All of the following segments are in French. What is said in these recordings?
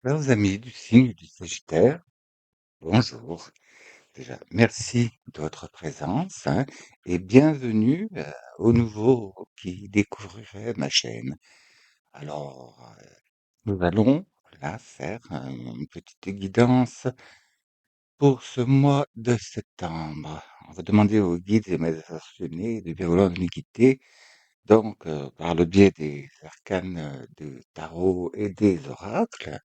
Chers amis du signe du Sagittaire, bonjour. Déjà, merci de votre présence, hein, et bienvenue aux nouveaux qui découvriraient ma chaîne. Alors, nous allons là faire une petite guidance pour ce mois de septembre. On va demander aux guides et maîtres ascensionnés de bien vouloir nous guider, donc par le biais des arcanes de tarot et des oracles.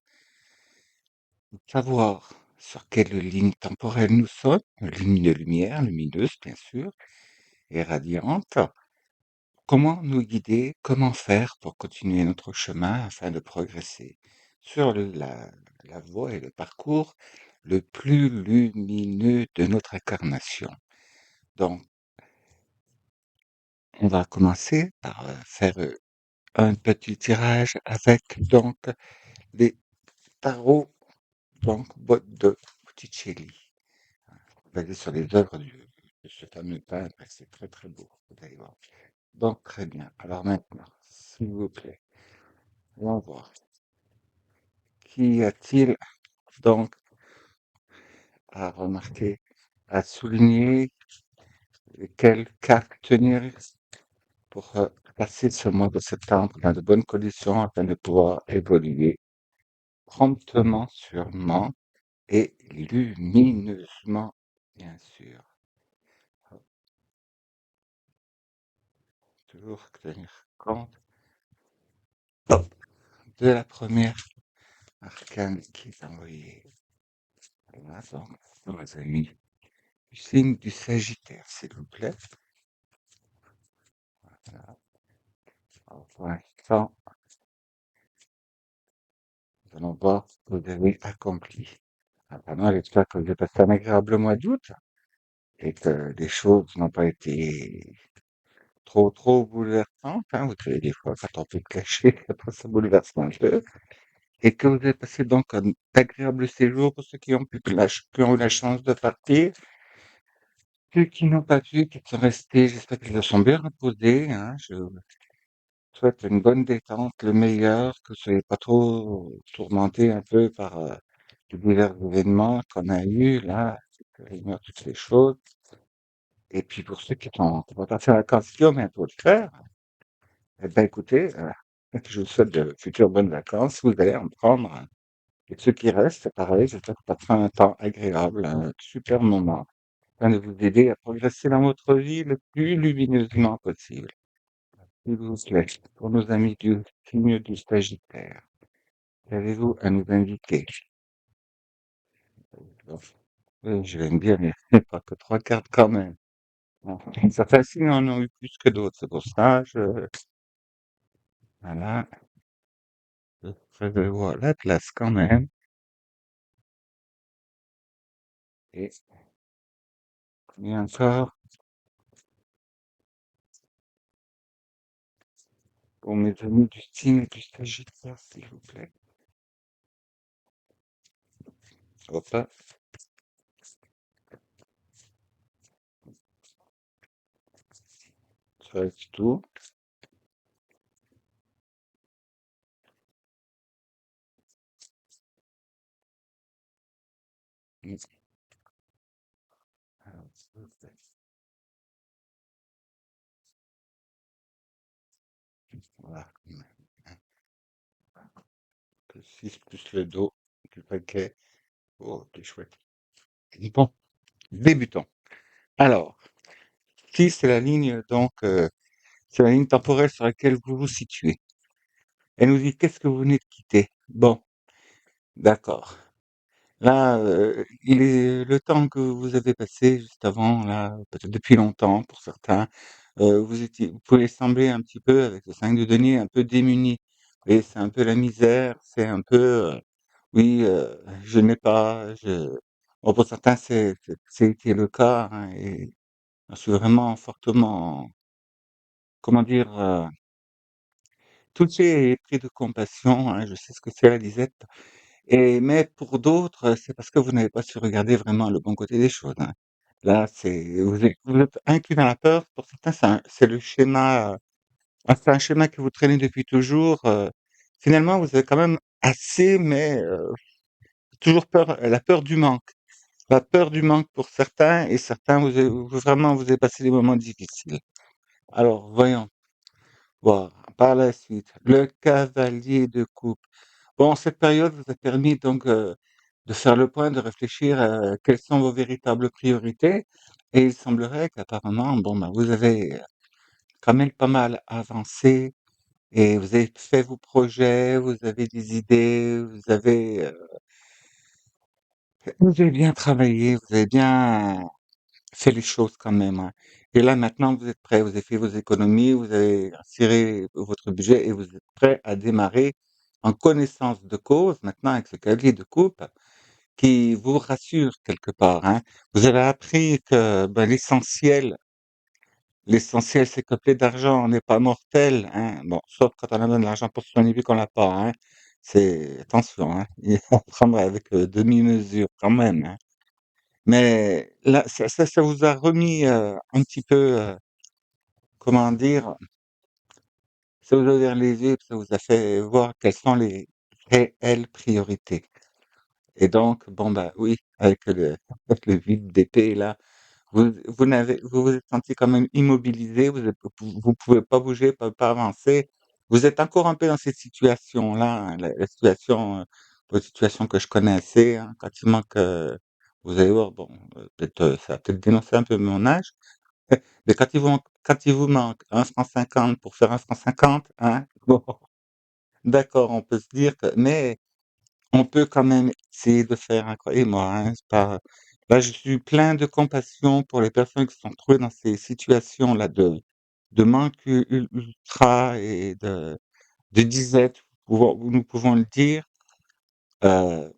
Savoir sur quelle ligne temporelle nous sommes, ligne de lumière, lumineuse bien sûr, et radiante. Comment nous guider, comment faire pour continuer notre chemin afin de progresser sur la voie et le parcours le plus lumineux de notre incarnation. Donc, on va commencer par faire un petit tirage avec donc les tarots, donc boîte de Botticelli. Basé sur les œuvres de ce fameux peintre, et c'est très très beau, vous allez voir. Donc très bien. Alors maintenant, s'il vous plaît, on va voir. Qu'y a-t-il donc à remarquer, à souligner, quelle carte tenir pour passer ce mois de septembre dans de bonnes conditions afin de pouvoir évoluer promptement, sûrement et lumineusement, bien sûr. Toujours tenir compte de la première arcane qui est envoyée. Voilà, donc, nos amis du signe du Sagittaire, s'il vous plaît. Voilà. Alors, pour l'instant, nous allons voir ce que vous avez accompli. Apparemment, j'espère que vous avez passé un agréable mois d'août et que les choses n'ont pas été trop bouleversantes, hein. Vous savez, des fois, quand on peut clasher, après ça bouleverse un peu. Et que vous avez passé donc un agréable séjour pour ceux qui ont eu la chance de partir. Ceux qui n'ont pas pu, qui sont restés, j'espère qu'ils se sont bien reposés, hein. Je souhaite une bonne détente, le meilleur, que vous soyez pas trop tourmentés un peu par les divers événements qu'on a eus là, que réunir toutes les choses. Et puis pour ceux qui vont partir en vacances, qui vont bientôt le faire, eh ben écoutez, je vous souhaite de futures bonnes vacances. Vous allez en prendre, hein. Et ceux qui restent, c'est pareil, j'espère que vous passerez un temps agréable, un super moment, afin de vous aider à progresser dans votre vie le plus lumineusement possible. S'il vous plaît, pour nos amis du signe du Sagittaire, qu'avez-vous à nous indiquer? Bon, oui, je l'aime bien, mais pas que 3 cartes quand même. Bon, certains signes en ont eu plus que d'autres, c'est pour ça, voilà, je prévois la place quand même. Et encore, pour mes amis du signe du Sagittaire, s'il vous plaît. Hop là, ça va être tout. Alors, s'il vous plaît. Voilà, que 6 plus le dos du paquet. Oh, c'est chouette. Bon, débutons. Alors, si c'est la ligne donc, c'est la ligne temporelle sur laquelle vous vous situez. Elle nous dit: «Qu'est-ce que vous venez de quitter?» Bon, d'accord. Là, il est le temps que vous avez passé juste avant là, peut-être depuis longtemps pour certains, vous pouvez sembler un petit peu avec le 5 de denier un peu démunis. Et c'est un peu la misère, c'est un peu, oui, je n'ai pas, je bon pour certains c'est été le cas, hein, et je suis vraiment fortement, comment dire, touché et pris de compassion, hein. Je sais ce que c'est la disette. Mais pour d'autres, c'est parce que vous n'avez pas su regarder vraiment le bon côté des choses, hein. Là, vous êtes inclus dans la peur. Pour certains, c'est le schéma, c'est un schéma que vous traînez depuis toujours, finalement, vous avez quand même assez, mais toujours peur, la peur du manque. La peur du manque pour certains et certains, vraiment, vous avez passé des moments difficiles. Alors, voyons voir par la suite. Le cavalier de coupe. Bon, cette période vous a permis donc de faire le point, de réfléchir à quelles sont vos véritables priorités. Et il semblerait qu'apparemment, bon, ben, vous avez quand même pas mal avancé et vous avez fait vos projets, vous avez des idées, vous avez bien travaillé, vous avez bien fait les choses quand même, hein. Et là, maintenant, vous êtes prêt, vous avez fait vos économies, vous avez serré votre budget et vous êtes prêt à démarrer en connaissance de cause, maintenant avec ce cavalier de coupe qui vous rassure quelque part, hein. Vous avez appris que ben, l'essentiel, c'est que plein d'argent n'est pas mortel, hein. Bon, sauf quand on a besoin de l'argent pour soigner vu qu'on l'a pas, hein. C'est attention, hein. Il faut prendre avec demi-mesure quand même, hein. Mais là, ça vous a remis un petit peu, comment dire, ça vous a ouvert les yeux, ça vous a fait voir quelles sont les réelles priorités. Et donc, bon bah oui, avec avec le vide d'épée là, vous vous êtes senti quand même immobilisé, vous pouvez pas bouger, pas avancer. Vous êtes encore un peu dans cette situation-là, hein, la situation, une situation que je connais assez, hein, quand il manque, vous allez voir, bon, peut-être, ça va peut-être dénoncer un peu mon âge, mais quand il vous manque 1,50 € pour faire 1,50 €, hein, bon, d'accord, on peut se dire que mais on peut quand même essayer de faire un croyez-moi, hein, c'est pas là, je suis plein de compassion pour les personnes qui se sont trouvées dans ces situations-là de manque ultra et de disette, nous pouvons le dire, heu,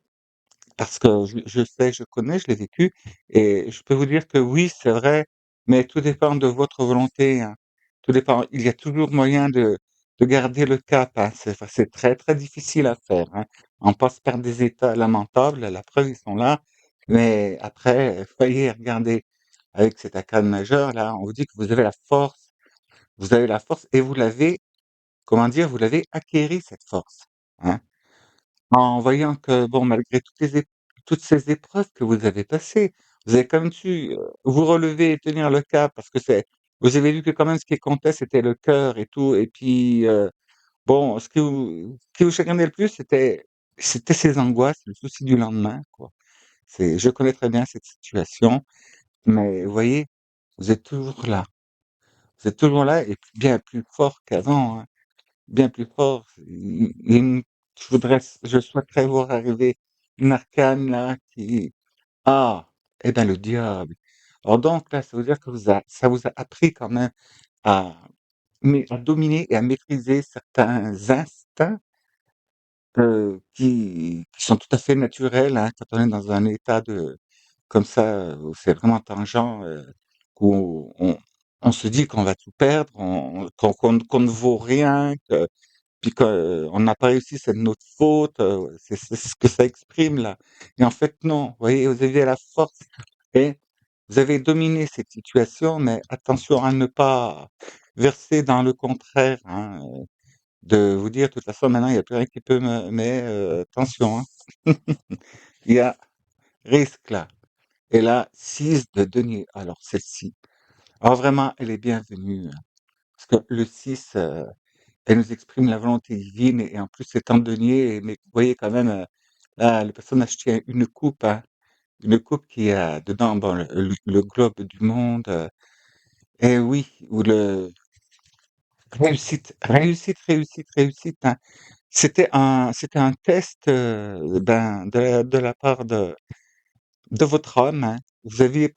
parce que je sais, je connais, je l'ai vécu et je peux vous dire que oui, c'est vrai, mais tout dépend de votre volonté, hein. Tout dépend il y a toujours moyen de garder le cap, hein. C'est très, très difficile à faire, hein. On passe par des états lamentables, la preuve, ils sont là, mais après, voyez, regardez, avec cet arcane majeur là, on vous dit que vous avez la force et vous l'avez, comment dire? Vous l'avez acquérie cette force, hein. En voyant que, bon, malgré toutes ces épreuves que vous avez passées, vous avez quand même su, vous relever et tenir le cap parce que vous avez vu que quand même ce qui comptait, c'était le cœur et tout et puis, bon, ce qui vous chagrinait le plus, c'était ces angoisses, le souci du lendemain, quoi. Je connais très bien cette situation, mais vous voyez, vous êtes toujours là. Vous êtes toujours là et puis bien plus fort qu'avant, hein. Bien plus fort. Je souhaiterais voir arriver une arcane là qui ah! Eh ben, le diable. Alors donc là, ça veut dire que ça vous a appris quand même à à dominer et à maîtriser certains instincts, qui sont tout à fait naturels, hein, quand on est dans un état de comme ça, où c'est vraiment tangent, où on se dit qu'on va tout perdre, qu'on ne vaut rien, puis qu'on n'a pas réussi, c'est de notre faute, c'est ce que ça exprime là. Et en fait non, vous voyez, vous avez la force et vous avez dominé cette situation, mais attention à ne pas verser dans le contraire, hein, de vous dire: «De toute façon maintenant il y a plus rien qui peut me» mais attention, hein, il y a risque là. Et là, 6 de denier, alors celle-ci, alors vraiment elle est bienvenue, hein, parce que le 6 elle nous exprime la volonté divine et en plus c'est en denier, mais vous voyez quand même, là, le personnage tient une coupe, hein, une coupe qui a dedans, bon, le globe du monde, et oui, ou le réussite, réussite, réussite, réussite, hein. C'était un test, ben, de la part de votre âme, hein. Vous aviez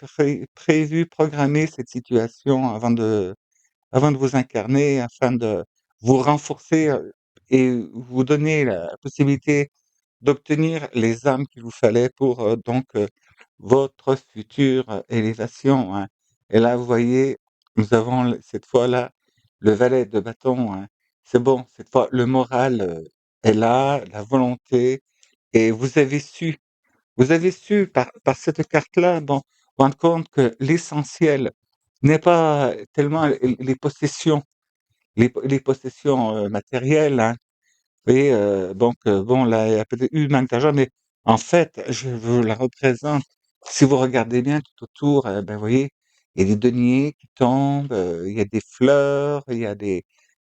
prévu, programmé cette situation avant de vous incarner, afin de vous renforcer, et vous donner la possibilité d'obtenir les âmes qu'il vous fallait pour, donc, votre future, élévation, hein. Et là, vous voyez, nous avons cette fois-là le valet de bâton, hein. C'est bon, cette fois, le moral, est là, la volonté et vous avez su par cette carte-là, bon, rendre compte que l'essentiel n'est pas tellement les possessions, les possessions, matérielles, hein. voyez, bon, là, il y a peut-être eu manque d'argent, mais en fait, je vous la représente. Si vous regardez bien tout autour, ben, vous voyez, il y a des deniers qui tombent, il y a des fleurs, il y a des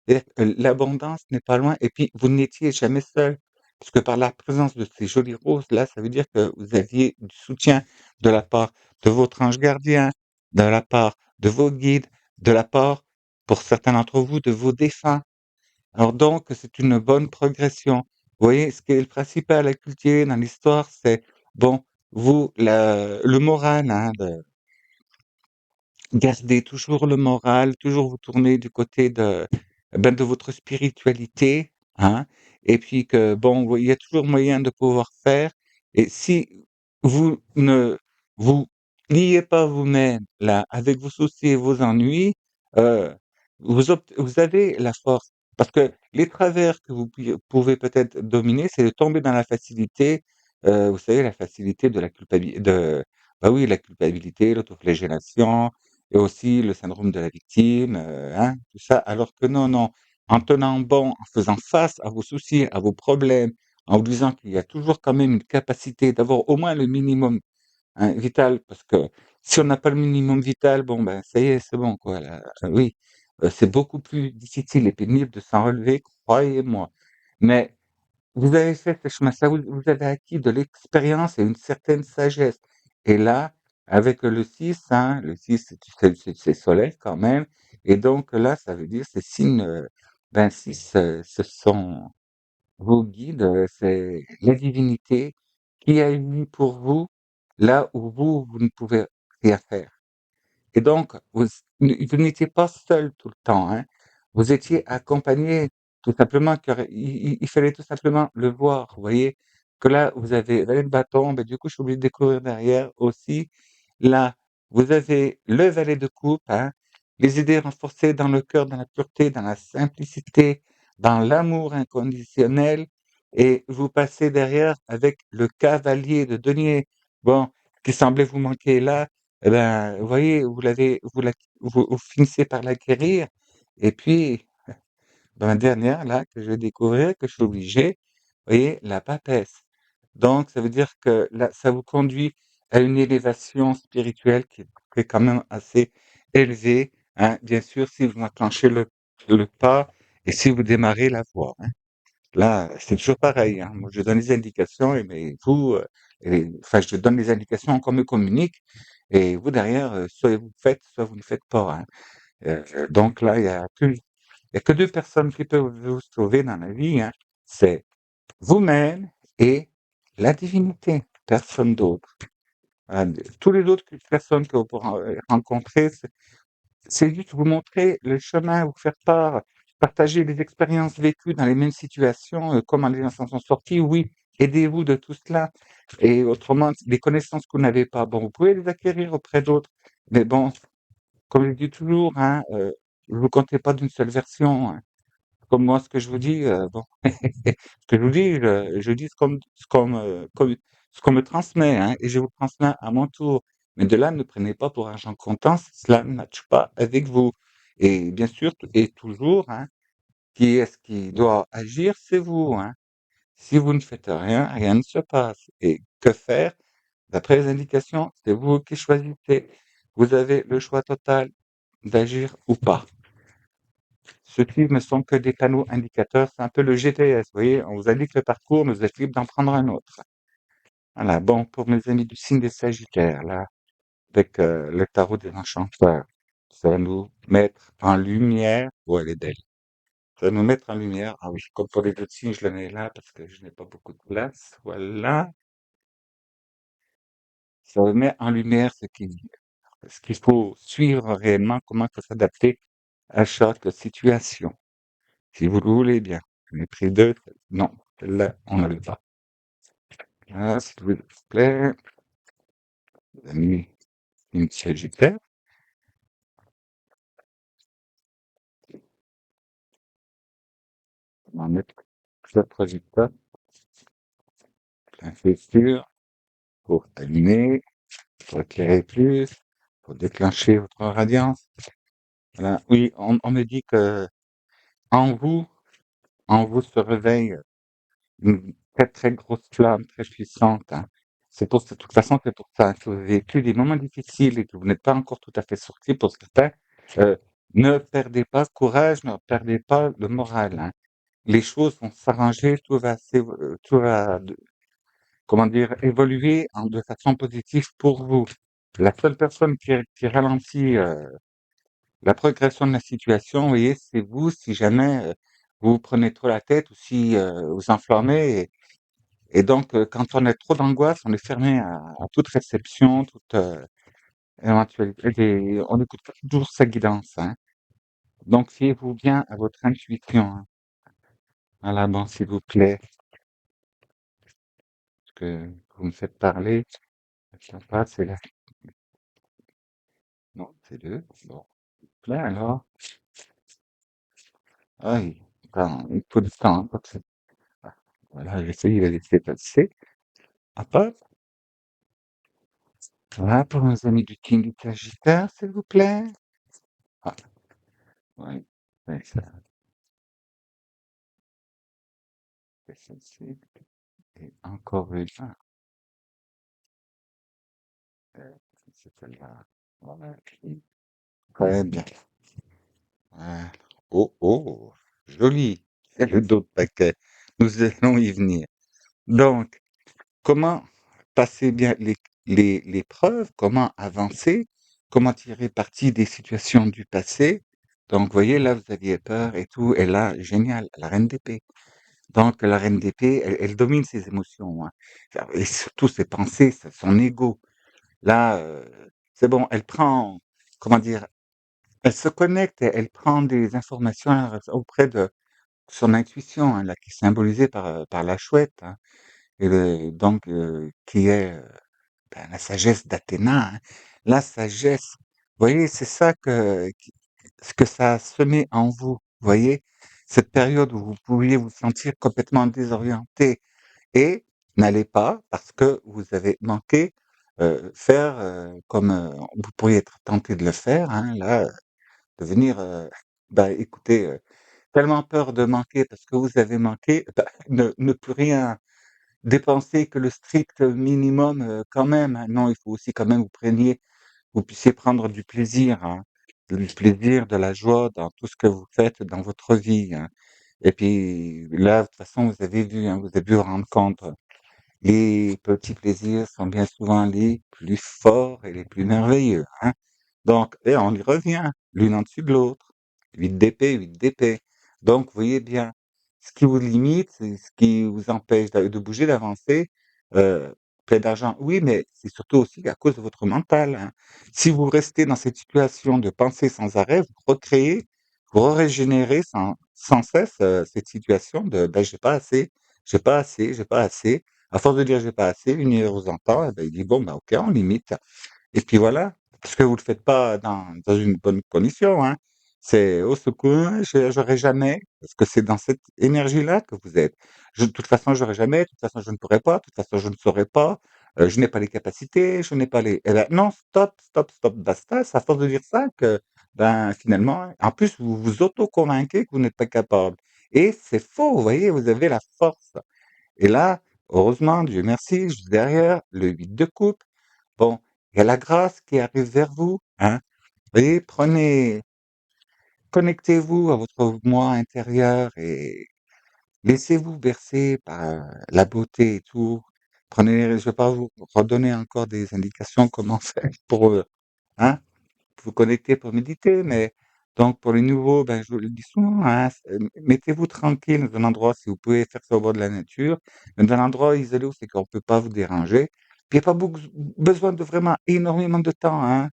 c'est-à-dire que l'abondance n'est pas loin et puis vous n'étiez jamais seul. Parce que par la présence de ces jolies roses-là, ça veut dire que vous aviez du soutien de la part de votre ange gardien, de la part de vos guides, de la part, pour certains d'entre vous, de vos défunts. Alors donc, c'est une bonne progression. Vous voyez, ce qui est le principal à cultiver dans l'histoire, c'est, bon, vous, le moral, hein, gardez toujours le moral, toujours vous tourner du côté de, ben, de votre spiritualité, hein, et puis que, bon, il y a toujours moyen de pouvoir faire. Et si vous ne vous liez pas vous-même, là, avec vos soucis et vos ennuis, euh, vous avez la force. Parce que les travers que vous pouvez peut-être dominer, c'est de tomber dans la facilité, vous savez, la facilité de la culpabilité, bah oui, la culpabilité, l'autoflagellation, et aussi le syndrome de la victime, hein, tout ça. Alors que non, non, en tenant bon, en faisant face à vos soucis, à vos problèmes, en vous disant qu'il y a toujours quand même une capacité d'avoir au moins le minimum, hein, vital, parce que si on n'a pas le minimum vital, bon, ben, ça y est, c'est bon, quoi, là, oui, c'est beaucoup plus difficile et pénible de s'en relever, croyez-moi. Mais vous avez fait ce chemin, ça vous avez acquis de l'expérience et une certaine sagesse. Et là, avec le 6, hein, le 6, c'est solaire quand même. Et donc là, ça veut dire, c'est signe 26, ce sont vos guides, c'est la divinité qui agit pour vous là où vous ne pouvez rien faire. Et donc, vous n'étiez pas seul tout le temps, hein. Vous étiez accompagné, tout simplement, car il fallait tout simplement le voir. Vous voyez que là, vous avez valet de bâton, ben, du coup, je suis obligé de découvrir derrière aussi. Là, vous avez le valet de coupe, hein, les idées renforcées dans le cœur, dans la pureté, dans la simplicité, dans l'amour inconditionnel. Et vous passez derrière avec le cavalier de denier. Bon, qui semblait vous manquer là, eh ben, vous voyez, vous finissez par l'acquérir et puis, dans la dernière là, que je vais découvrir, que je suis obligé, vous voyez, la papesse. Donc ça veut dire que là, ça vous conduit à une élévation spirituelle qui est quand même assez élevée, hein. Bien sûr, si vous enclenchez le pas et si vous démarrez la voie, hein. Là, c'est toujours pareil, hein. Moi, je donne les indications et mais vous, enfin, je donne les indications, qu'on me communique et vous derrière, soit vous faites, soit vous ne faites pas, hein. Donc là, il y a que 2 personnes qui peuvent vous sauver dans la vie, hein. C'est vous-même et la divinité, personne d'autre. Tous les autres personnes que vous pourrez rencontrer, c'est juste vous montrer le chemin, vous faire partager les expériences vécues dans les mêmes situations, comment les gens s'en sont sortis. Oui, aidez-vous de tout cela. Et autrement, les connaissances que vous n'avez pas, bon, vous pouvez les acquérir auprès d'autres. Mais bon, comme je dis toujours, hein, ne vous comptez pas d'une seule version, hein. Comme moi, ce que je vous dis, bon, ce que je vous dis, je dis ce qu'on me transmet, hein, et je vous transmets à mon tour. Mais de là, ne prenez pas pour argent comptant si cela ne matche pas avec vous. Et bien sûr, et toujours, hein, qui est-ce qui doit agir? C'est vous, hein. Si vous ne faites rien, rien ne se passe. Et que faire? D'après les indications, c'est vous qui choisissez. Vous avez le choix total d'agir ou pas. Ceux-ci ne sont que des panneaux indicateurs, c'est un peu le GPS, vous voyez, on vous indique le parcours, mais vous êtes libre d'en prendre un autre. Voilà, bon, pour mes amis du signe des Sagittaires, là, avec le tarot des enchanteurs, ça va nous mettre en lumière, oh, elle est belle, ça va nous mettre en lumière, ah oui, comme pour les autres signes, je le mets là parce que je n'ai pas beaucoup de place, voilà, ça met en lumière ce qu'il faut suivre réellement, comment il faut s'adapter à chaque situation. Si vous le voulez bien. J'en ai pris deux. Non, celle-là, on ne l'a pas. Là, s'il vous plaît, vous avez mis une Sagittaire. On va en mettre quatre résultats. Plein fait sûr pour allumer, pour éclairer plus, pour déclencher votre radiance. Voilà. Oui, on me dit que en vous, en vous se réveille une très très grosse flamme, très puissante, hein. De toute façon, c'est pour ça, hein, si vous avez vécu des moments difficiles et que vous n'êtes pas encore tout à fait sorti pour certains, euh, ne perdez pas courage, ne perdez pas le moral, hein. Les choses vont s'arranger, tout va, comment dire, évoluer de façon positive pour vous. La seule personne qui ralentit la progression de la situation, vous voyez, c'est vous si jamais vous vous prenez trop la tête ou si vous enflammez. Et donc, quand on a trop d'angoisse, on est fermé à toute réception, toute éventualité. On n'écoute pas toujours sa guidance, hein. Donc, fiez-vous bien à votre intuition, hein. Voilà, bon, s'il vous plaît, parce que vous me faites parler. Je sais pas, c'est là. Non, c'est deux. Bon, là alors. Ah, il faut du temps, hein, ah, voilà, j'essaye de laisser passer. Hop, hop. Voilà, pour nos amis du King Sagittaire, s'il vous plaît. Ah, oui, ouais, ça, c'est celle-ci. Et encore une. Ah, euh, c'est celle-là. Voilà. Très bien. Voilà. Oh, oh, joli. C'est le d'autres paquet. Nous allons y venir. Donc, comment passer bien l'épreuve, comment avancer, comment tirer parti des situations du passé. Donc, vous voyez, là, vous aviez peur et tout, et là, génial, la reine d'épée. Donc, la reine d'épée, elle domine ses émotions, hein, et surtout ses pensées, son ego. Là, c'est bon, elle prend, comment dire, elle se connecte, elle prend des informations auprès de son intuition, hein, là, qui est symbolisée par la chouette, hein, donc, qui est ben, la sagesse d'Athéna, hein. La sagesse, vous voyez, c'est ça ce que ça a semé en vous. Vous voyez, cette période où vous pouviez vous sentir complètement désorienté et n'allez pas, parce que vous avez manqué, faire comme vous pourriez être tenté de le faire, hein, là, de venir, bah, écoutez, tellement peur de manquer parce que vous avez manqué, bah, ne plus rien dépenser que le strict minimum, quand même, hein. Non, il faut aussi quand même vous puissiez prendre du plaisir, hein, du plaisir, de la joie dans tout ce que vous faites dans votre vie, hein. Et puis là, de toute façon, vous avez vu, hein, vous avez dû vous rendre compte, les petits plaisirs sont bien souvent les plus forts et les plus merveilleux, hein. Donc, et on y revient, l'une en dessus de l'autre. 8 d'épée, 8 d'épée. Donc, vous voyez bien, ce qui vous limite, c'est ce qui vous empêche de bouger, d'avancer. Plein d'argent, oui, mais c'est surtout aussi à cause de votre mental, hein. Si vous restez dans cette situation de penser sans arrêt, vous recréez, vous régénérez sans cesse cette situation de ben, j'ai pas assez, j'ai pas assez, j'ai pas assez. À force de dire j'ai pas assez, l'univers vous entend, et ben, il dit bon, ben, ok, on limite. Et puis voilà, parce que vous le faites pas dans une bonne condition, hein. C'est: «Au secours, j'aurai jamais», parce que c'est dans cette énergie-là que vous êtes. De toute façon, j'aurai jamais, de toute façon, je ne pourrai pas, de toute façon, je ne saurai pas, je n'ai pas les capacités, je n'ai pas les eh ben, non, stop, stop, stop, basta. C'est à force de dire ça que, ben, finalement, en plus, vous vous auto-convainquez que vous n'êtes pas capable et c'est faux, vous voyez? Vous avez la force et là, heureusement, Dieu merci, juste derrière, le 8 de coupe. Bon, il y a la grâce qui arrive vers vous, hein. Voyez, connectez-vous à votre moi intérieur et laissez-vous bercer par la beauté et tout. Je vais pas vous redonner encore des indications comment faire pour, hein, vous connecter pour méditer, mais donc pour les nouveaux, ben, je vous le dis souvent, hein, mettez-vous tranquille dans un endroit, si vous pouvez faire ça au bord de la nature, mais dans un endroit isolé où c'est qu'on peut pas vous déranger. Puis il y a pas beaucoup besoin de vraiment énormément de temps, hein.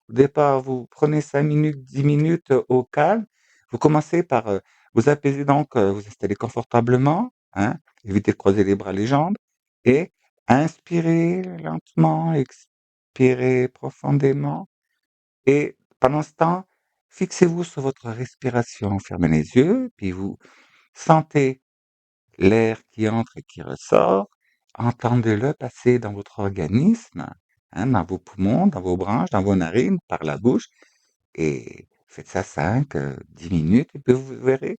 Au départ, vous prenez 5 minutes, 10 minutes, au calme. Vous commencez par, vous apaiser donc, vous installer confortablement, hein, évitez de croiser les bras, les jambes et inspirez lentement, expirez profondément et pendant ce temps, fixez-vous sur votre respiration. Fermez les yeux, puis vous sentez l'air qui entre et qui ressort. Entendez-le passer dans votre organisme, hein, dans vos poumons, dans vos branches, dans vos narines, par la bouche et faites ça 5, 10 minutes et puis vous verrez,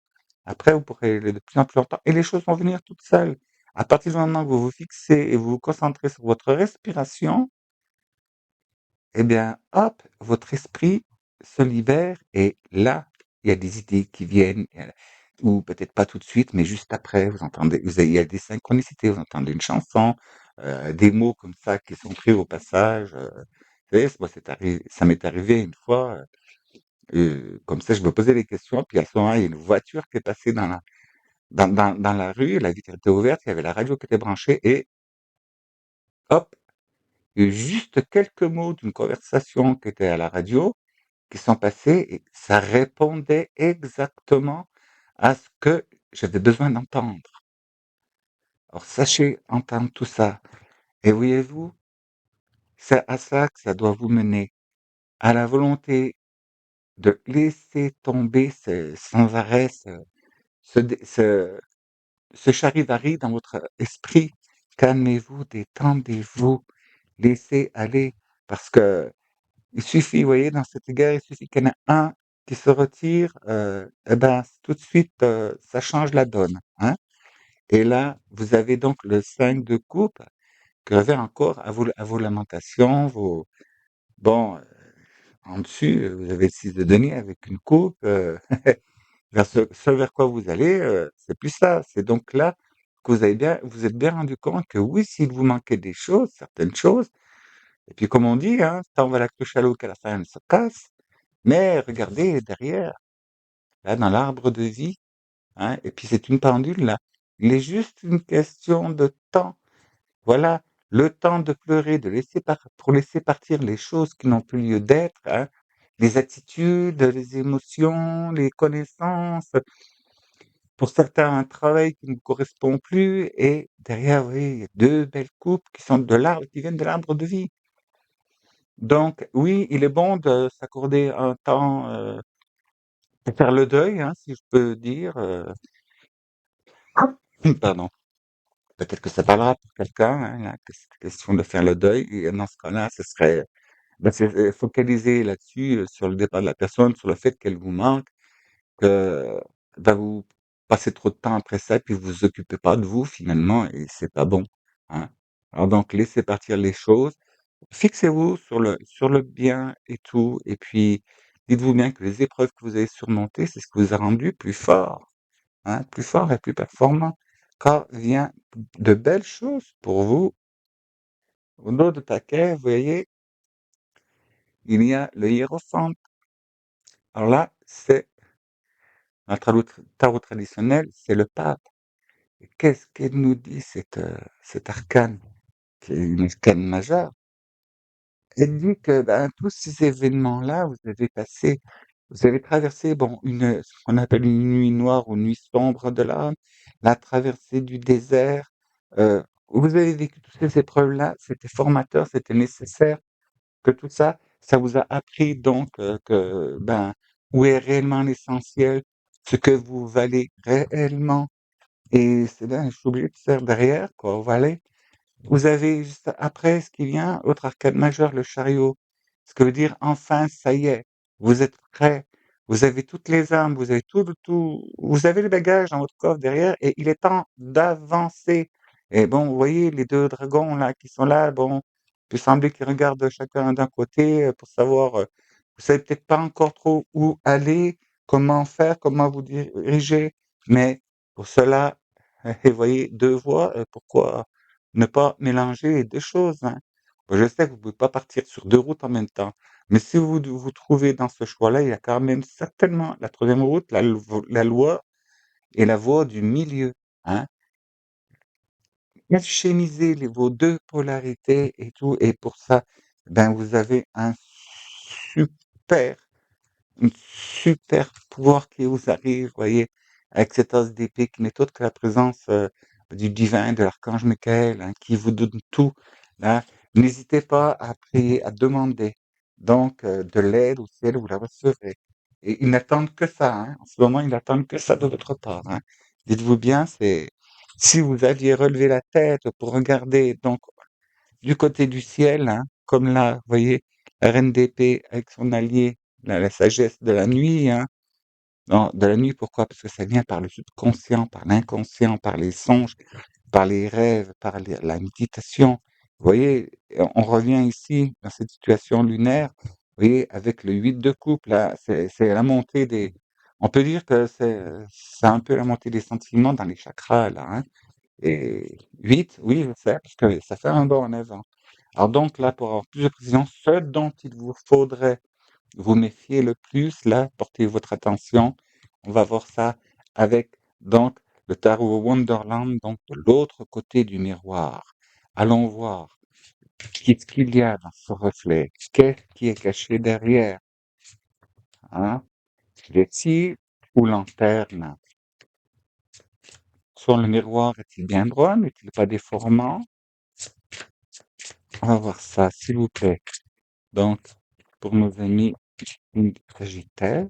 Après, vous pourrez aller de plus en plus longtemps et les choses vont venir toutes seules. À partir du moment où vous vous fixez et vous vous concentrez sur votre respiration, eh bien, hop, votre esprit se libère et là, il y a des idées qui viennent, ou peut-être pas tout de suite, mais juste après, vous entendez, il y a des synchronicités, vous entendez une chanson, des mots comme ça qui sont pris au passage. Vous savez, moi, ça m'est arrivé une fois, comme ça, je me posais des questions, puis à ce moment-là, il y a une voiture qui est passée dans la rue, la vitre était ouverte, il y avait la radio qui était branchée et hop, juste quelques mots d'une conversation qui était à la radio qui sont passés et ça répondait exactement à ce que j'avais besoin d'entendre. Alors sachez entendre tout ça et voyez-vous, c'est à ça que ça doit vous mener, à la volonté de laisser tomber sans arrêt ce, dé- ce, ce charivari dans votre esprit. Calmez-vous, détendez-vous, laissez aller parce que il suffit, vous voyez, dans cette guerre, il suffit qu'il y en ait un qui se retire, et ben, tout de suite, ça change la donne, hein. Et là, vous avez donc le 5 de coupe qui revient encore à vos lamentations, bon, en dessus, vous avez le 6 de denier avec une coupe, vers ce vers quoi vous allez, c'est plus ça. C'est donc là que vous êtes bien rendu compte que oui, s'il vous manquait des choses, certaines choses, et puis comme on dit, hein: «Tant va la cruche à l'eau qu'à la fin elle se casse». Mais regardez derrière, là, dans l'arbre de vie, hein, et puis c'est une pendule là. Il est juste une question de temps. Voilà, le temps de pleurer, pour laisser partir les choses qui n'ont plus lieu d'être, hein, les attitudes, les émotions, les connaissances, pour certains un travail qui ne correspond plus, et derrière, oui, il y a deux belles coupes qui viennent de l'arbre de vie. Donc, oui, il est bon de s'accorder un temps pour faire le deuil, hein, si je peux dire. Pardon. Peut-être que ça parlera pour quelqu'un, hein, la question de faire le deuil. Et dans ce cas-là, ce serait c'est focaliser là-dessus, sur le départ de la personne, sur le fait qu'elle vous manque, que vous passez trop de temps après ça, puis vous vous occupez pas de vous finalement, et c'est pas bon, hein. Alors donc laissez partir les choses, fixez-vous sur le bien et tout, et puis dites-vous bien que les épreuves que vous avez surmontées, c'est ce qui vous a rendu plus fort. Hein, plus fort et plus performant, car vient de belles choses pour vous. Au dos de paquet, vous voyez, il y a le hiérophante. Alors là, c'est un tarot traditionnel, c'est le pape. Et qu'est-ce qu'elle nous dit, cet arcane, qui est une arcane majeure? Elle dit que tous ces événements-là, vous avez traversé bon, ce qu'on appelle une nuit noire ou nuit sombre de l'âme, la traversée du désert. Vous avez vécu toutes ces épreuves-là, c'était formateur, c'était nécessaire, que tout ça, ça vous a appris donc que où est réellement l'essentiel, ce que vous valez réellement. Et c'est là, je suis obligé de faire derrière, quoi. Voilà. Vous avez juste après ce qui vient, autre arcade majeur, le chariot. Ce que veut dire enfin, ça y est, vous êtes prêts, vous avez toutes les armes, vous avez tout, vous avez le bagage dans votre coffre derrière et il est temps d'avancer. Et bon, vous voyez les deux dragons là qui sont là, bon, il peut sembler qu'ils regardent chacun d'un côté pour savoir, vous savez peut-être pas encore trop où aller, comment faire, comment vous diriger, mais pour cela, vous voyez, deux voies, pourquoi ne pas mélanger les 2 choses, hein. Je sais que vous pouvez pas partir sur 2 routes en même temps, mais si vous trouvez dans ce choix-là, il y a quand même certainement la troisième route, la loi et la voie du milieu, hein. Alchimiser vos 2 polarités et tout, et pour ça, vous avez super un super pouvoir qui vous arrive, voyez, avec cet os d'épée qui n'est autre que la présence du divin, de l'archange Michael, hein, qui vous donne tout. Hein. N'hésitez pas à prier, à demander donc de l'aide au ciel, vous la recevrez. Et ils n'attendent que ça, hein. En ce moment, ils n'attendent que ça de votre part. Hein. Dites-vous bien, c'est si vous aviez relevé la tête pour regarder donc du côté du ciel, hein, comme là, vous voyez, la reine d'épée avec son allié, la sagesse de la nuit, hein, Non, de la nuit, pourquoi? Parce que ça vient par le subconscient, par l'inconscient, par les songes, par les rêves, par la méditation. Vous voyez, on revient ici dans cette situation lunaire, vous voyez, avec le 8 de coupe, là, c'est la montée des... On peut dire que c'est un peu la montée des sentiments dans les chakras, là, hein. Et 8, oui, je sais, parce que ça fait un bond en avant. Alors donc là, pour avoir plus de précision, ce dont il vous faudrait vous méfier le plus, là, portez votre attention. On va voir ça avec donc le tarot Wonderland, donc de l'autre côté du miroir. Allons voir qu'est-ce qu'il y a dans ce reflet, qu'est-ce qui est caché derrière, hein? Les cils ou lanterne. Soit le miroir est-il bien droit, n'est-il pas déformant? On va voir ça, s'il vous plaît. Donc, pour nos amis Sagittaires,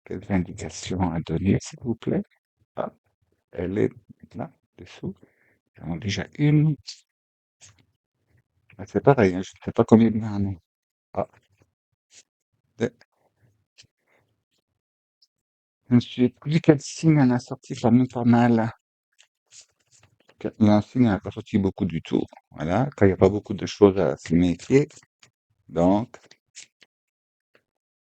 quelles indications à donner, s'il vous plaît? Ah, elle est là, dessous. J'en ai déjà une. Ah, c'est pareil, hein, je ne sais pas combien il y en a. Ah, de- je me suis dit quel signe en a sorti quand même pas mal. Il y a un signe qui n'a pas sorti beaucoup du tout. Voilà, quand il n'y a pas beaucoup de choses à se méfier. Donc,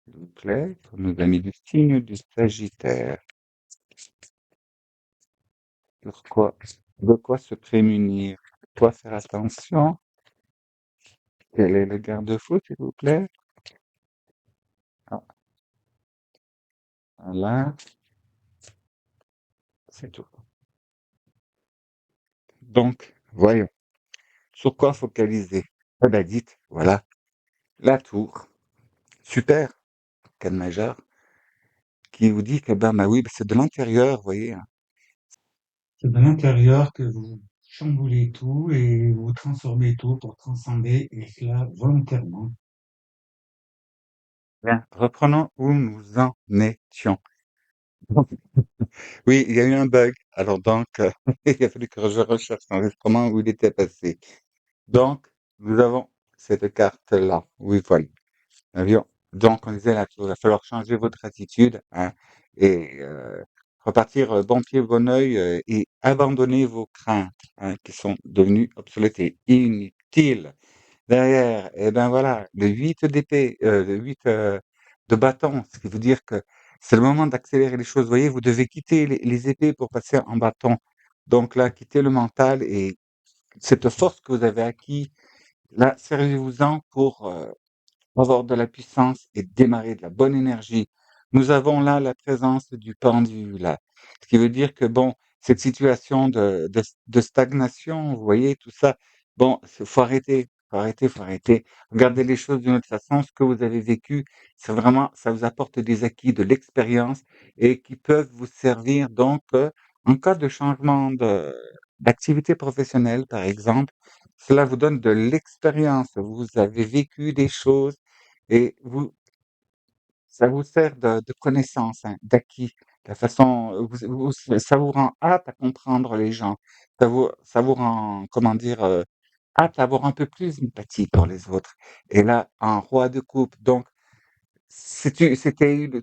s'il vous plaît, pour nos amis du signe du Sagittaire, sur quoi, de quoi se prémunir, de quoi faire attention, quel est le garde-fou, s'il vous plaît? Ah, voilà, c'est tout. Donc, voyons, sur quoi focaliser? Eh ben, dites, voilà, la tour, super, arcane majeure, qui vous dit que, ben, bah oui, bah, c'est de l'intérieur, vous voyez, hein. C'est de l'intérieur que vous chamboulez tout et vous transformez tout pour transcender, et cela volontairement. Bien, reprenons où nous en étions. Oui, il y a eu un bug. Alors donc, il a fallu que je recherche l'enregistrement où il était passé. Donc, nous avons cette carte-là. Oui, voilà. Avion. Donc, on disait là, il va falloir changer votre attitude, hein, et repartir bon pied, bon oeil, et abandonner vos craintes, hein, qui sont devenues obsolètes et inutiles. Derrière, et ben voilà, le 8 d'épée, le 8 de bâton, ce qui veut dire que c'est le moment d'accélérer les choses. Vous voyez, vous devez quitter les épées pour passer en bâton. Donc là, quittez le mental et cette force que vous avez acquis, là, servez-vous-en pour avoir de la puissance et démarrer de la bonne énergie. Nous avons là la présence du pendu, là. Ce qui veut dire que, bon, cette situation de stagnation, vous voyez, tout ça, bon, faut arrêter, faut arrêter, faut arrêter. Regardez les choses d'une autre façon. Ce que vous avez vécu, c'est vraiment, ça vous apporte des acquis, de l'expérience et qui peuvent vous servir donc en cas de changement d'activité professionnelle, par exemple. Cela vous donne de l'expérience. Vous avez vécu des choses et ça vous sert de connaissance, hein, d'acquis. La façon, ça vous rend apte à comprendre les gens. Ça vous rend, comment dire, apte à avoir un peu plus d'empathie pour les autres. Et là, en roi de coupe, donc, c'était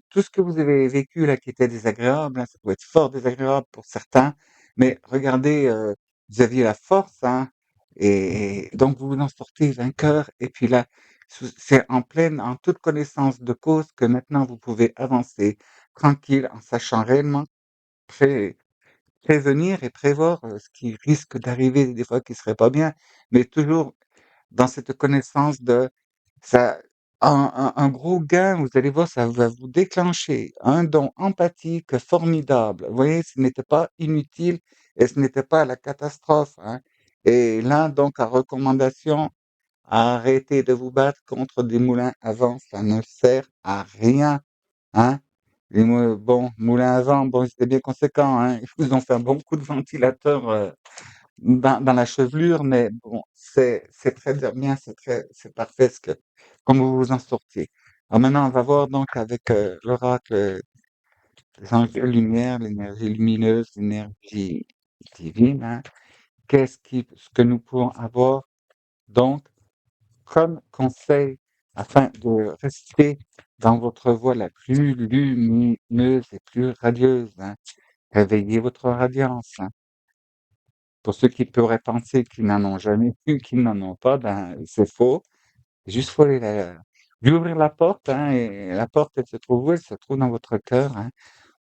tout ce que vous avez vécu là qui était désagréable, hein, ça peut être fort désagréable pour certains, mais regardez, vous aviez la force, hein, et donc vous vous en sortez vainqueur. Et puis là, c'est en toute connaissance de cause que maintenant vous pouvez avancer tranquille en sachant réellement pré- prévenir et prévoir ce qui risque d'arriver des fois qui serait pas bien, mais toujours dans cette connaissance de ça, un gros gain, vous allez voir, ça va vous déclencher un don empathique formidable. Vous voyez, ce n'était pas inutile et ce n'était pas la catastrophe, hein. Et là, donc, à recommandation, arrêtez de vous battre contre des moulins à vent, ça ne sert à rien, hein. Bon, moulins à vent, bon, c'était bien conséquent, hein. Ils vous ont fait un bon coup de ventilateur, dans la chevelure, mais bon, c'est très bien, c'est parfait comme vous vous en sortez. Alors maintenant, on va voir donc avec l'oracle des anges de lumière, l'énergie lumineuse, l'énergie divine, hein. Ce que nous pouvons avoir donc comme conseil afin de rester dans votre voie la plus lumineuse et plus radieuse, hein. Réveillez votre radiance, hein. Pour ceux qui pourraient penser qu'ils n'en ont jamais eu, qu'ils n'en ont pas, ben, c'est faux. Juste faut lui ouvrir la porte, hein, et la porte, elle se trouve où? Elle se trouve dans votre cœur, hein.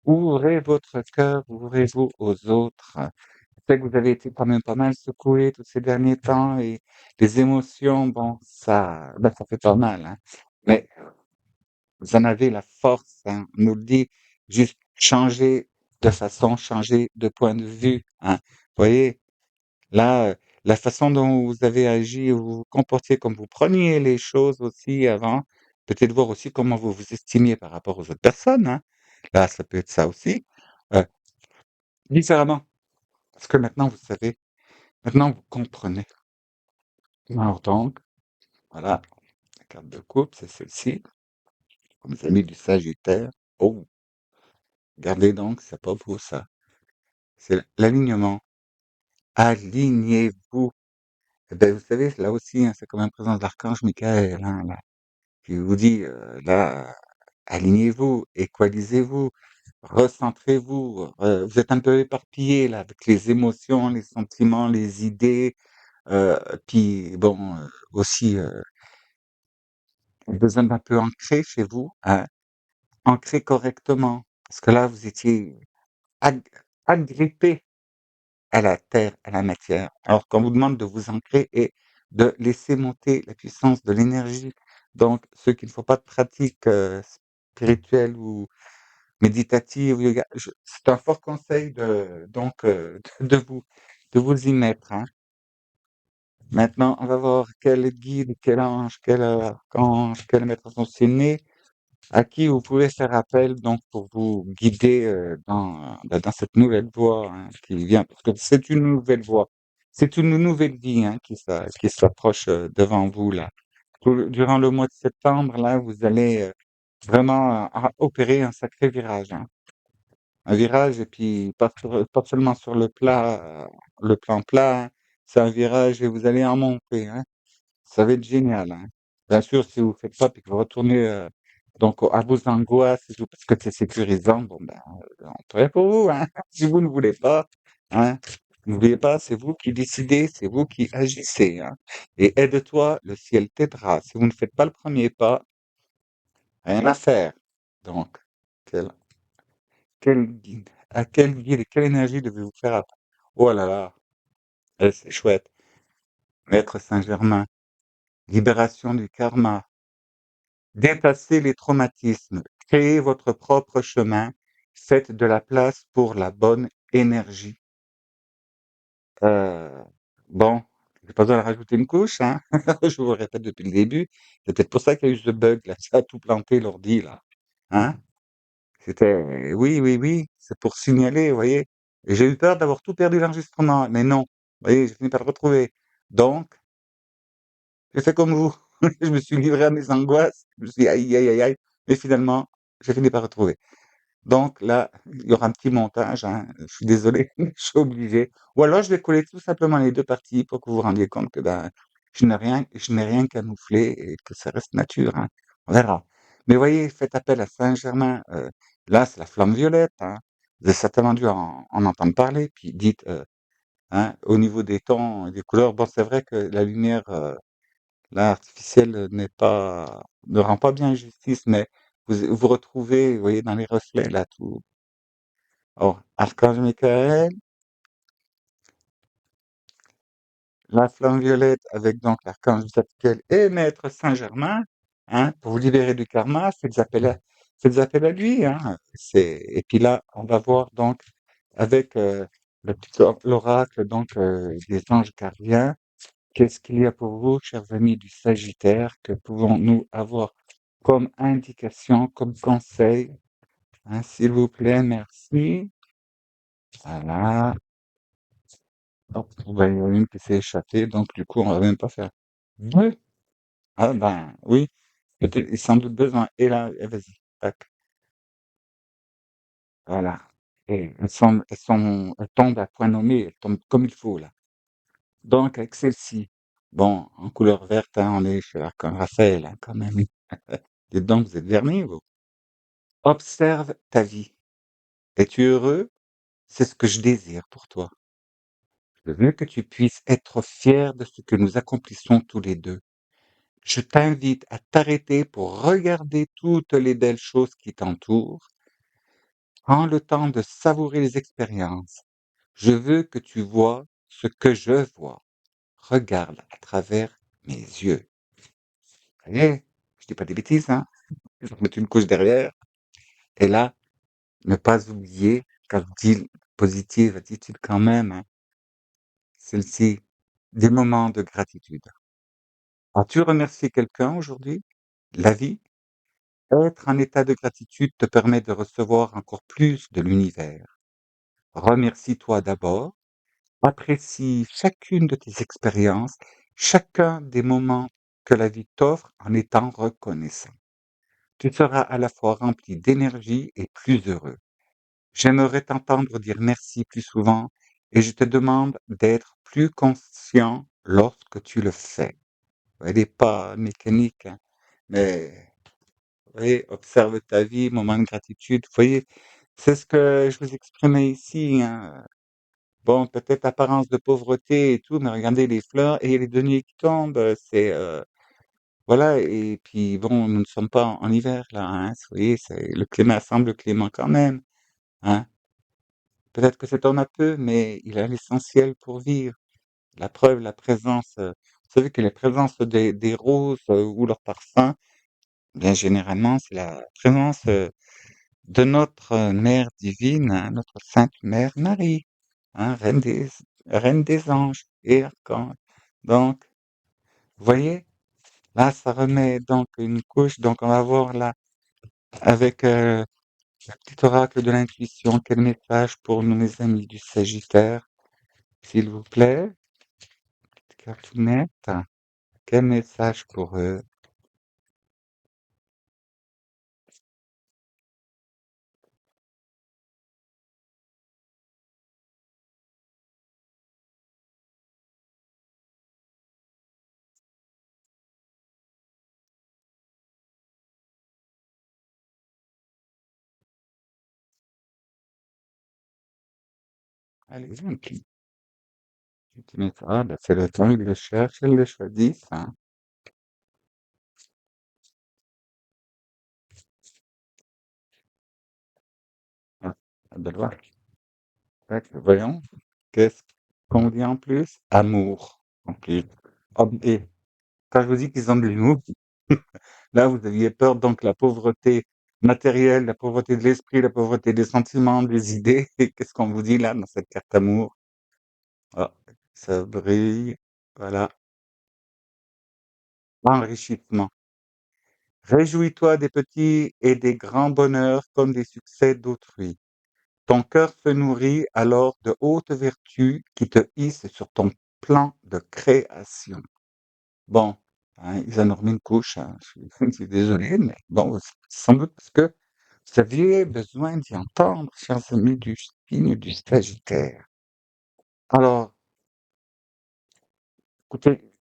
Ouvrez votre cœur, ouvrez-vous aux autres. Je sais que vous avez été quand même pas mal secoué tous ces derniers temps et les émotions, bon, ça fait pas mal, hein. Mais vous en avez la force, hein. On nous le dit, juste changer de façon, changer de point de vue, hein. Vous voyez, là, la façon dont vous avez agi, vous vous comportiez, comme vous preniez les choses aussi avant, peut-être voir aussi comment vous vous estimiez par rapport aux autres personnes, hein. Là, ça peut être ça aussi. Heu, Différemment, parce que maintenant vous savez, maintenant vous comprenez. Alors donc, voilà, la carte de coupe, c'est celle-ci. Comme vous avez mis du Sagittaire. Oh, regardez donc, c'est pas beau ça. C'est l'alignement. Alignez-vous. Eh ben, vous savez, là aussi, hein, c'est comme une présence d'archange Michael, hein, là, qui vous dit, là, alignez-vous, équalisez-vous, recentrez-vous. Vous êtes un peu éparpillé là avec les émotions, les sentiments, les idées. Puis bon, aussi, besoin d'un peu ancrer chez vous, hein, ancrer correctement. Parce que là, vous étiez ag agrippé à la terre, à la matière. Alors qu'on vous demande de vous ancrer et de laisser monter la puissance de l'énergie. Donc, ceux qui ne font pas de pratique, spirituelle ou méditative ou yoga, c'est un fort conseil de vous y mettre, hein. Maintenant, on va voir quel guide, quel ange, quel archange, quel maître ascensionné à qui vous pouvez faire appel donc pour vous guider, dans cette nouvelle voie, hein, qui vient. Parce que c'est une nouvelle voie. C'est une nouvelle vie, hein, qui s'approche, devant vous là. Durant le mois de septembre là, vous allez, vraiment, opérer un sacré virage, hein. Un virage et puis pas seulement sur le plan plat, hein. C'est un virage et vous allez en monter, hein. Ça va être génial, hein. Bien sûr, si vous faites pas puis que vous retournez, donc à vos angoisses et tout parce que c'est sécurisant, bon ben, tant pis pour vous, hein. Si vous ne voulez pas, hein, n'oubliez pas, c'est vous qui décidez, c'est vous qui agissez, hein. Et aide-toi, le ciel t'aidera. Si vous ne faites pas le premier pas, rien à faire. Donc, quel quel guide et quelle énergie devez-vous faire appel? Oh là là, c'est chouette. Maître Saint-Germain, libération du karma. Dépassez les traumatismes, créez votre propre chemin, faites de la place pour la bonne énergie. Heu, bon, j'ai pas besoin de rajouter une couche, hein. Je vous le répète depuis le début. C'est peut-être pour ça qu'il y a eu ce bug là, ça a tout planté l'ordi là, hein. C'était oui, oui, oui, c'est pour signaler, vous voyez? Et j'ai eu peur d'avoir tout perdu l'enregistrement, mais non, vous voyez, j'ai fini par le retrouver. Donc, j'ai fait comme vous. Je me suis livré à mes angoisses, je me suis dit: «Aïe, aïe, aïe, aïe», mais finalement, j'ai fini par retrouver. Donc là, il y aura un petit montage, hein, je suis désolé, je suis obligé. Ou alors je vais coller tout simplement les 2 parties pour que vous vous rendiez compte que, ben, je n'ai rien camouflé et que ça reste nature, hein. On verra. Mais voyez, faites appel à Saint-Germain, là, c'est la flamme violette, hein. Vous avez certainement dû en entendre parler, puis dites, hein, au niveau des tons et des couleurs, bon, c'est vrai que la lumière, là, artificielle, ne rend pas bien justice, mais vous retrouvez, vous voyez, dans les reflets là, tout. Or, archange Michael, la flamme violette avec donc l'archange Zadkiel et maître Saint-Germain, hein, pour vous libérer du karma, faites appel à lui, hein. Et puis là, on va voir donc avec l'oracle donc des anges gardiens, qu'est-ce qu'il y a pour vous, chers amis du Sagittaire, que pouvons-nous avoir comme indication, comme conseil, hein, s'il vous plaît, merci. Voilà. Hop, bah, il y en a une qui s'est échappée, donc du coup, on va même pas faire 2. Ah ben, oui, peut-être sans doute besoin. Et là, vas-y, tac, voilà. Et elles tombent à point nommé, elles tombent comme il faut là. Donc avec celle-ci. Bon, en couleur verte, hein, on est chez l'Archange Raphaël, hein, quand même. Dites donc, vous êtes vernis, vous. Observe ta vie. Es-tu heureux? C'est ce que je désire pour toi. Je veux que tu puisses être fier de ce que nous accomplissons tous les deux. Je t'invite à t'arrêter pour regarder toutes les belles choses qui t'entourent. Prends le temps de savourer les expériences. Je veux que tu vois ce que je vois. Regarde à travers mes yeux. Vous voyez, je dis pas des bêtises, hein. Je vais mettre une couche derrière. Et là, ne pas oublier, quand je dis positive attitude quand même, hein, celle-ci, des moments de gratitude. As-tu remercié quelqu'un aujourd'hui? La vie? Être en état de gratitude te permet de recevoir encore plus de l'univers. Remercie-toi d'abord, apprécie chacune de tes expériences, chacun des moments que la vie t'offre en étant reconnaissant. Tu seras à la fois rempli d'énergie et plus heureux. J'aimerais t'entendre dire merci plus souvent et je te demande d'être plus conscient lorsque tu le fais. Elle n'est pas mécanique, hein, mais vous voyez, observe ta vie, moment de gratitude. Vous voyez, c'est ce que je vous exprimais ici, hein. Bon, peut-être apparence de pauvreté et tout, mais regardez les fleurs et les deniers qui tombent, c'est voilà. Et puis bon, nous ne sommes pas en hiver là, hein. Vous voyez, le climat semble clément quand même, hein. Peut-être que cet homme a peu, mais il a l'essentiel pour vivre. La preuve, la présence, vous savez que les présences des roses ou leur parfum, bien généralement, c'est la présence de notre Mère divine, hein, notre Sainte Mère Marie, hein, Reine des anges et archanges. Donc, vous voyez, là, ça remet donc une couche. Donc, on va voir là, avec le petit oracle de l'intuition, quel message pour nous, mes amis du Sagittaire, s'il vous plaît. Cartoonette, quel message pour eux? Allez, un petit message. Ah, bah, c'est le temps, ils le cherchent, ils le choisissent, hein. Ah, ah, ben voilà. Tac, voyons. Qu'est-ce qu'on dit en plus? Amour. En plus. Oh, et quand je vous dis qu'ils ont de l'humour, là, vous aviez peur, donc la pauvreté matérielle, la pauvreté de l'esprit, la pauvreté des sentiments, des idées. Et qu'est-ce qu'on vous dit là, dans cette carte amour? Ah, ça brille. Voilà. Enrichissement. Réjouis-toi des petits et des grands bonheurs comme des succès d'autrui. Ton cœur se nourrit alors de hautes vertus qui te hissent sur ton plan de création. Bon, hein, ils en ont remis une couche, hein, je suis désolé, mais bon, sans doute parce que vous aviez besoin d'y entendre, chers amis du signe du Sagittaire. Alors, écoutez,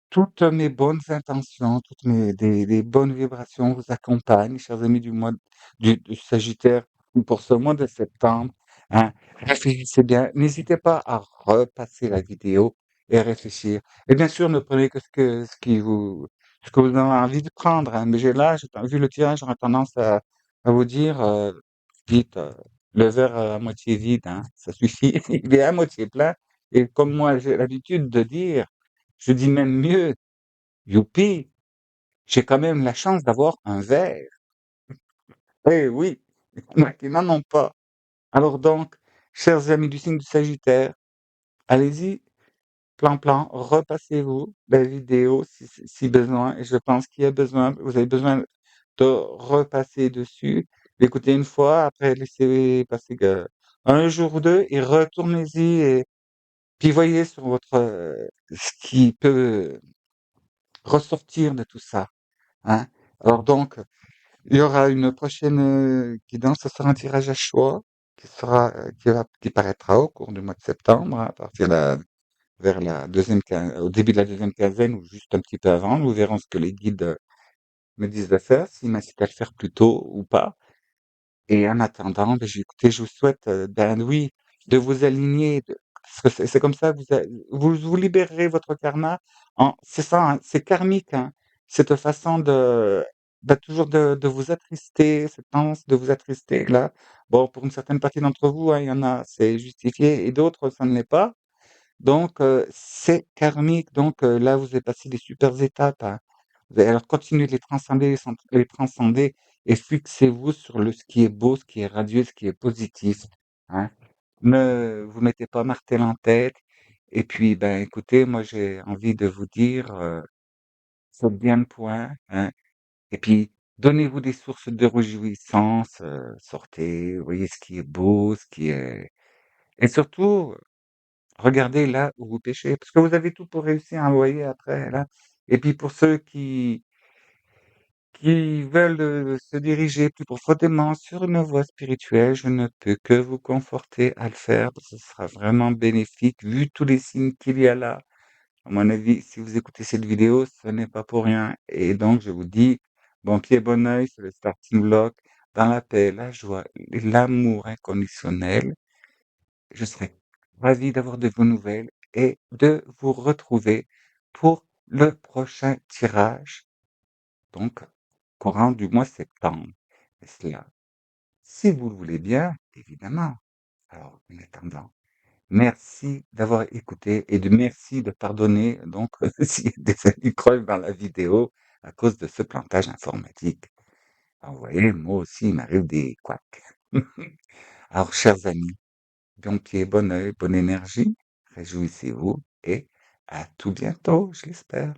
toutes mes bonnes intentions, toutes des bonnes vibrations vous accompagnent, chers amis du Sagittaire, pour ce mois de septembre, hein. Réfléchissez bien. N'hésitez pas à repasser la vidéo et réfléchir. Et bien sûr, ne prenez que ce que vous avez envie de prendre, hein. Mais vu le tirage, j'aurais tendance à vous dire, dites, le verre à moitié vide, hein, ça suffit. Il est à moitié plein. Et comme moi, j'ai l'habitude de dire, je dis même mieux, youpi, j'ai quand même la chance d'avoir un verre. Eh oui, il y en a qui n'en ont pas. Alors donc, chers amis du signe du Sagittaire, allez-y, plan, repassez-vous la vidéo si besoin. Et je pense qu'il y a besoin, vous avez besoin de repasser dessus, d'écouter une fois, après laisser passer un jour ou deux et retournez-y et puis voyez sur ce qui peut ressortir de tout ça, hein. Alors donc, il y aura une prochaine guidance, ce sera un tirage à choix qui paraîtra au cours du mois de septembre, hein, à partir de vers la au début de la deuxième quinzaine ou juste un petit peu avant. Nous verrons ce que les guides me disent de faire, s'ils m'incitent à le faire plus tôt ou pas. Et en attendant, ben, écoutez, je vous souhaite, ben oui, de vous aligner, parce que c'est comme ça, vous libérerez votre karma. C'est ça, hein, c'est karmique, hein, cette façon toujours de vous attrister, cette tendance de vous attrister là. Bon, pour une certaine partie d'entre vous, hein, il y en a, c'est justifié, et d'autres, ça ne l'est pas. Donc, c'est karmique. Donc, là, vous avez passé des superbes étapes, hein. Vous allez alors continuez de les transcender et fixez-vous sur ce qui est beau, ce qui est radieux, ce qui est positif, hein. Ne vous mettez pas martel en tête. Et puis, ben, écoutez, moi, j'ai envie de vous dire, faites bien le point, hein. Et puis, donnez-vous des sources de réjouissance, sortez, voyez ce qui est beau, ce qui est et surtout regardez là où vous pêchez, parce que vous avez tout pour réussir, hein, vous voyez après là. Et puis pour ceux qui veulent, se diriger plus profondément sur une voie spirituelle, je ne peux que vous conforter à le faire, parce que ce sera vraiment bénéfique vu tous les signes qu'il y a là. À mon avis, si vous écoutez cette vidéo, ce n'est pas pour rien. Et donc je vous dis, bon pied, bon oeil sur le starting block, dans la paix, la joie, l'amour inconditionnel. Je serai ravi d'avoir de vos nouvelles et de vous retrouver pour le prochain tirage, donc courant du mois septembre. Et cela, si vous le voulez bien, évidemment. Alors, en attendant, merci d'avoir écouté et merci de pardonner donc s'il y a des anicroches dans la vidéo à cause de ce plantage informatique. Alors, vous voyez, moi aussi, il m'arrive des couacs. Alors, chers amis, bon pied, bon oeil, bonne énergie, réjouissez-vous et à tout bientôt, je l'espère.